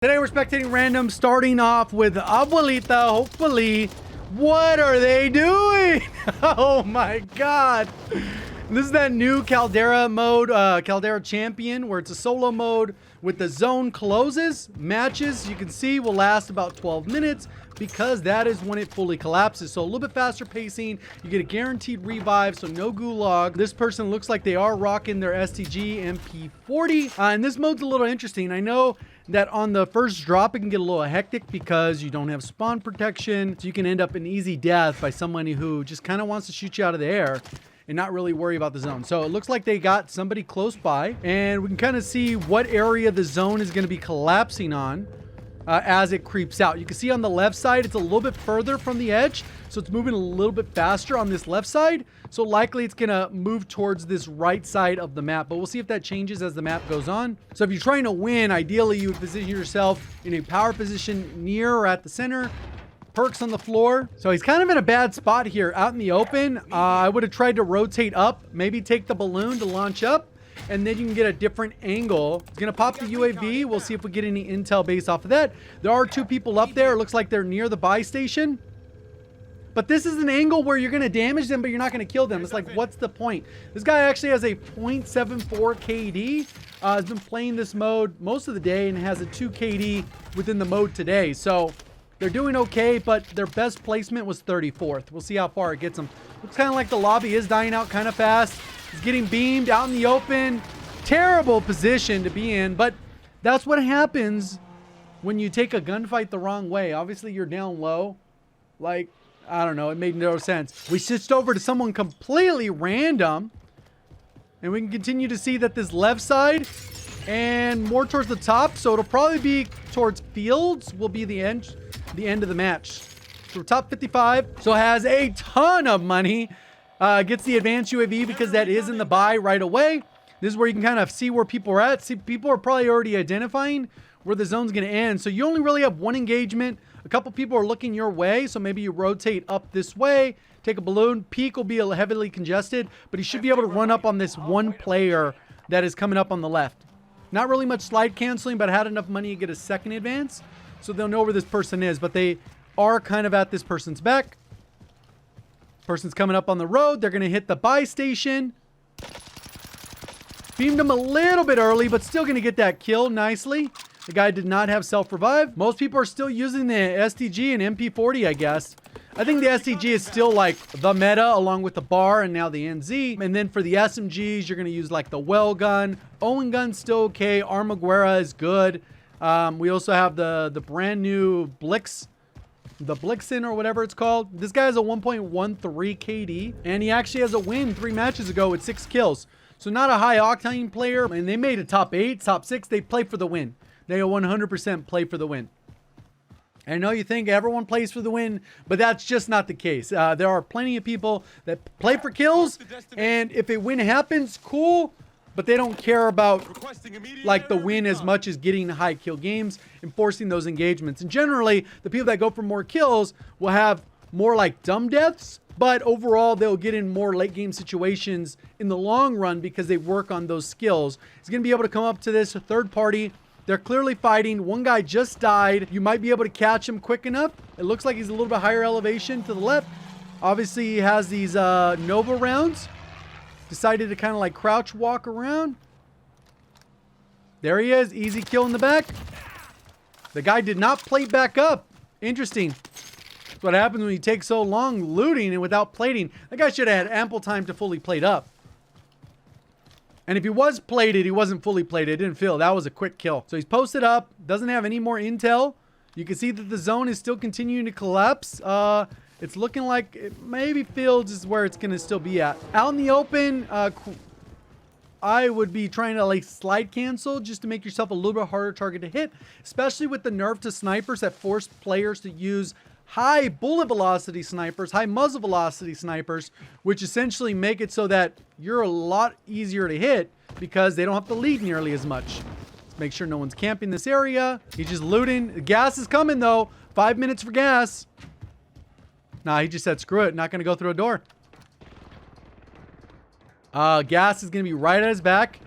Today we're spectating random, starting off with Abuelita, hopefully. What are they doing? Oh my god. This is that new Caldera mode, Caldera Champion, where it's a solo mode with the zone closes. Matches, you can see, will last about 12 minutes because that is when it fully collapses. So a little bit faster pacing. You get a guaranteed revive, so no gulag. This person looks like they are rocking their STG MP40. And this mode's a little interesting. I know that on the first drop, it can get a little hectic because you don't have spawn protection. So you can end up in easy death by somebody who just kind of wants to shoot you out of the air and not really worry about the zone. So it looks like they got somebody close by, and we can kind of see what area the zone is going to be collapsing on as it creeps out. You can see on the left side, it's a little bit further from the edge, so it's moving a little bit faster on this left side. So likely it's going to move towards this right side of the map, but we'll see if that changes as the map goes on. So if you're trying to win, ideally you would position yourself in a power position near or at the center. Perks on the floor. So he's kind of in a bad spot here out in the open. I would have tried to rotate up, maybe take the balloon to launch up, and then you can get a different angle. He's gonna pop the UAV. We'll see if we get any intel based off of that. There are two people up there. It looks like they're near the buy station. But this is an angle where you're gonna damage them, but you're not gonna kill them. It's like, what's the point? This guy actually has a 0.74 KD. Has been playing this mode most of the day and has a 2 KD within the mode today. So they're doing okay, but their best placement was 34th. We'll see how far it gets them. Looks kind of like the lobby is dying out kind of fast. He's getting beamed out in the open. Terrible position to be in, but that's what happens when you take a gunfight the wrong way. Obviously, you're down low. Like, I don't know. It made no sense. We switched over to someone completely random, and we can continue to see that this left side and more towards the top, so it'll probably be towards fields will be the end of the match. So top 55, so has a ton of money, gets the advanced UAV because that is in the buy right away. This is where you can kind of see where people are at. See, people are probably already identifying where the zone's going to end. So you only really have one engagement. A couple people are looking your way, so maybe you rotate up this way, take a balloon. Peak will be heavily congested, but he should be able to run up on this one player that is coming up on the left. Not really much slide canceling, but had enough money to get a second advance, so they'll know where this person is, but they are kind of at this person's back. Person's coming up on the road. They're going to hit the buy station. Beamed him a little bit early, but still going to get that kill nicely. The guy did not have self-revive. Most people are still using the STG and MP40, I guess. I think the STG is still like the meta along with the bar and now the NZ. And then for the SMGs, you're going to use like the well gun. Owen gun's still okay. Armaguera is good. We also have the brand new Blix, the Blixen or whatever it's called. This guy has a 1.13 KD, and he actually has a win 3 matches ago with 6 kills. So not a high octane player, and they made a top 8, top 6. They play for the win. They 100% play for the win. I know you think everyone plays for the win, but that's just not the case. There are plenty of people that play for kills, and if a win happens, cool, but they don't care about like the win as much as getting high kill games and forcing those engagements. And generally, the people that go for more kills will have more like dumb deaths, but overall they'll get in more late game situations in the long run because they work on those skills. He's going to be able to come up to this third party. They're clearly fighting. One guy just died. You might be able to catch him quick enough. It looks like he's a little bit higher elevation to the left. Obviously, he has these Nova rounds. Decided to kind of like crouch walk around. There he is. Easy kill in the back. The guy did not plate back up. Interesting. That's what happens when you take so long looting and without plating. That guy should have had ample time to fully plate up. And if he was plated, he wasn't fully plated. It didn't feel. That was a quick kill. So he's posted up. Doesn't have any more intel. You can see that the zone is still continuing to collapse. It's looking like maybe fields is where it's going to still be at. Out in the open, I would be trying to like slide cancel just to make yourself a little bit harder target to hit, especially with the nerf to snipers that force players to use high bullet velocity snipers, high muzzle velocity snipers, which essentially make it so that you're a lot easier to hit because they don't have to lead nearly as much. Let's make sure no one's camping this area. He's just looting. The gas is coming though. 5 minutes for gas. Nah, he just said screw it. Not going to go through a door. Gas is going to be right at his back.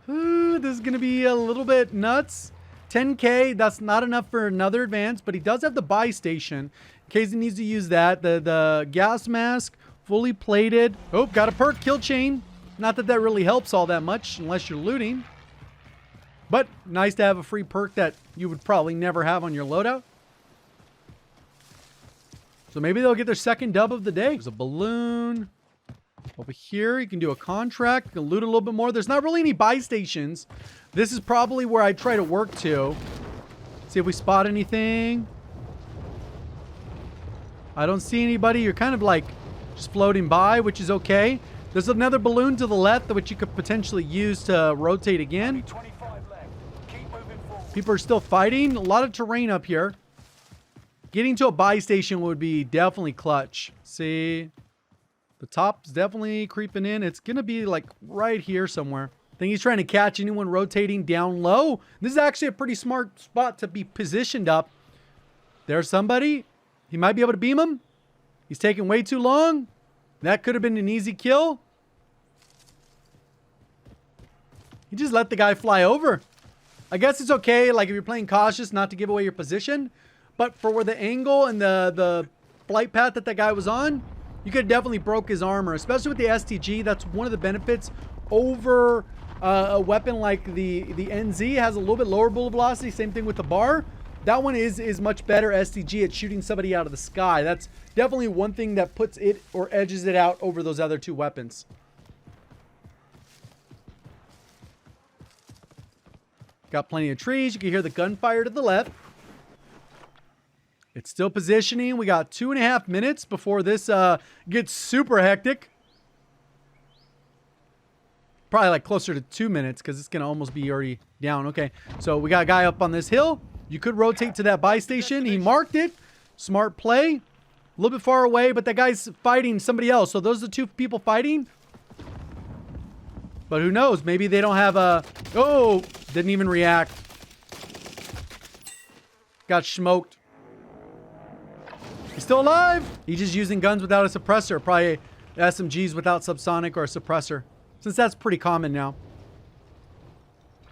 Ooh, this is going to be a little bit nuts. 10K. That's not enough for another advance, but he does have the buy station in case he needs to use that. The gas mask, fully plated. Oh, got a perk, kill chain. Not that that really helps all that much unless you're looting. But nice to have a free perk that you would probably never have on your loadout. So maybe they'll get their second dub of the day. There's a balloon. Over here, you can do a contract. You can loot a little bit more. There's not really any buy stations. This is probably where I try to work to. See if we spot anything. I don't see anybody. You're kind of like just floating by, which is okay. There's another balloon to the left, which you could potentially use to rotate again. People are still fighting. A lot of terrain up here. Getting to a buy station would be definitely clutch. See, the top's definitely creeping in. It's going to be like right here somewhere. I think he's trying to catch anyone rotating down low. This is actually a pretty smart spot to be positioned up. There's somebody. He might be able to beam him. He's taking way too long. That could have been an easy kill. He just let the guy fly over. I guess it's okay, like if you're playing cautious, not to give away your position. But for where the angle and the flight path that guy was on, you could have definitely broke his armor, especially with the STG. That's one of the benefits over a weapon like the NZ. Has a little bit lower bullet velocity. Same thing with the bar. That one is much better STG at shooting somebody out of the sky. That's definitely one thing that puts it or edges it out over those other two weapons. Got plenty of trees. You can hear the gunfire to the left. It's still positioning. We got 2.5 minutes before this gets super hectic. Probably like closer to 2 minutes because it's going to almost be already down. Okay, so we got a guy up on this hill. You could rotate to that buy station. He marked it. Smart play. A little bit far away, but that guy's fighting somebody else. So those are the two people fighting. But who knows? Maybe they don't have a... Oh, didn't even react. Got smoked. He's still alive. He's just using guns without a suppressor. Probably SMGs without subsonic or a suppressor. Since that's pretty common now.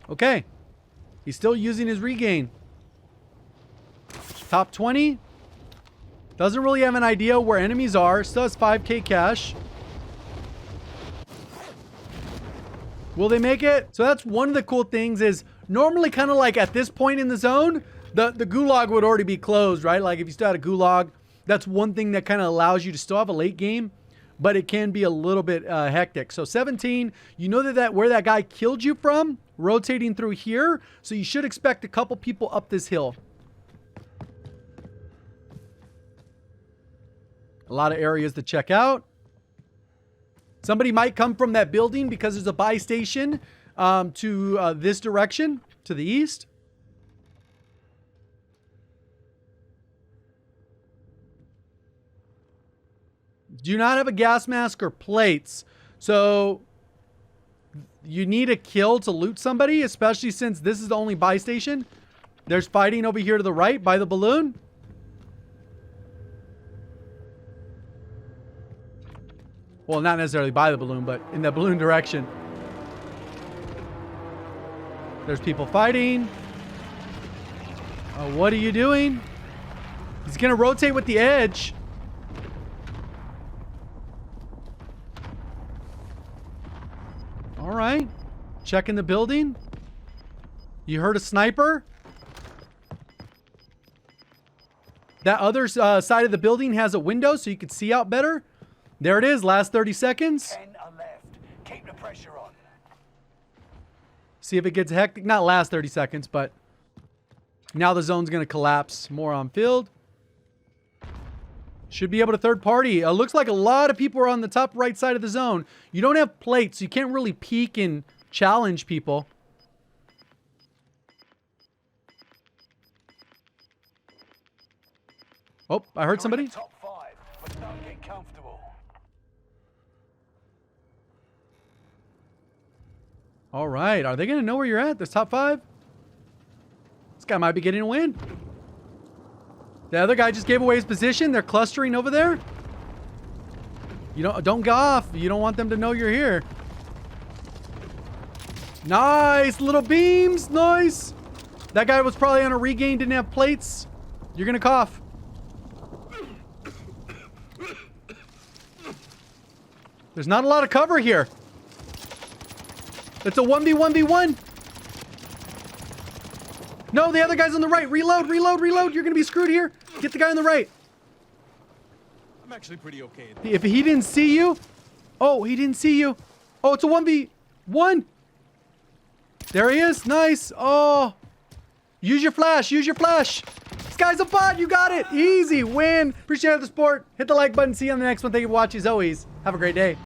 Okay. He's still using his regain. Top 20. Doesn't really have an idea where enemies are. Still has 5K cash. Will they make it? So that's one of the cool things is normally kind of like at this point in the zone, the gulag would already be closed, right? Like if you still had a gulag, that's one thing that kind of allows you to still have a late game, but it can be a little bit hectic. So 17, you know that where that guy killed you from, rotating through here. So you should expect a couple people up this hill. A lot of areas to check out. Somebody might come from that building because there's a buy station to this direction, to the east. Do not have a gas mask or plates. So you need a kill to loot somebody, especially since this is the only buy station. There's fighting over here to the right by the balloon. Well, not necessarily by the balloon, but in the balloon direction. There's people fighting. What are you doing? He's going to rotate with the edge. All right. Checking the building. You heard a sniper. That other side of the building has a window so you can see out better. There it is, last 30 seconds. 10 are left. Keep the pressure on. See if it gets hectic. Not last 30 seconds, but now the zone's going to collapse. More on field. Should be able to third party. Looks like a lot of people are on the top right side of the zone. You don't have plates, so you can't really peek and challenge people. Oh, I heard somebody. Top 5, but don't get comfortable. All right. Are they going to know where you're at? This top 5? This guy might be getting a win. The other guy just gave away his position. They're clustering over there. Don't go off. You don't want them to know you're here. Nice little beams. Nice. That guy was probably on a regain, didn't have plates. You're gonna cough. There's not a lot of cover here. It's a 1v1v1. No, the other guy's on the right. Reload, reload, reload. You're gonna be screwed here. Get the guy on the right. I'm actually pretty okay. If he didn't see you. Oh, he didn't see you. Oh, it's a 1v1. There he is. Nice. Oh. Use your flash. Use your flash. This guy's a bot. You got it. Easy win. Appreciate the support. Hit the like button. See you on the next one. Thank you for watching as always. Have a great day.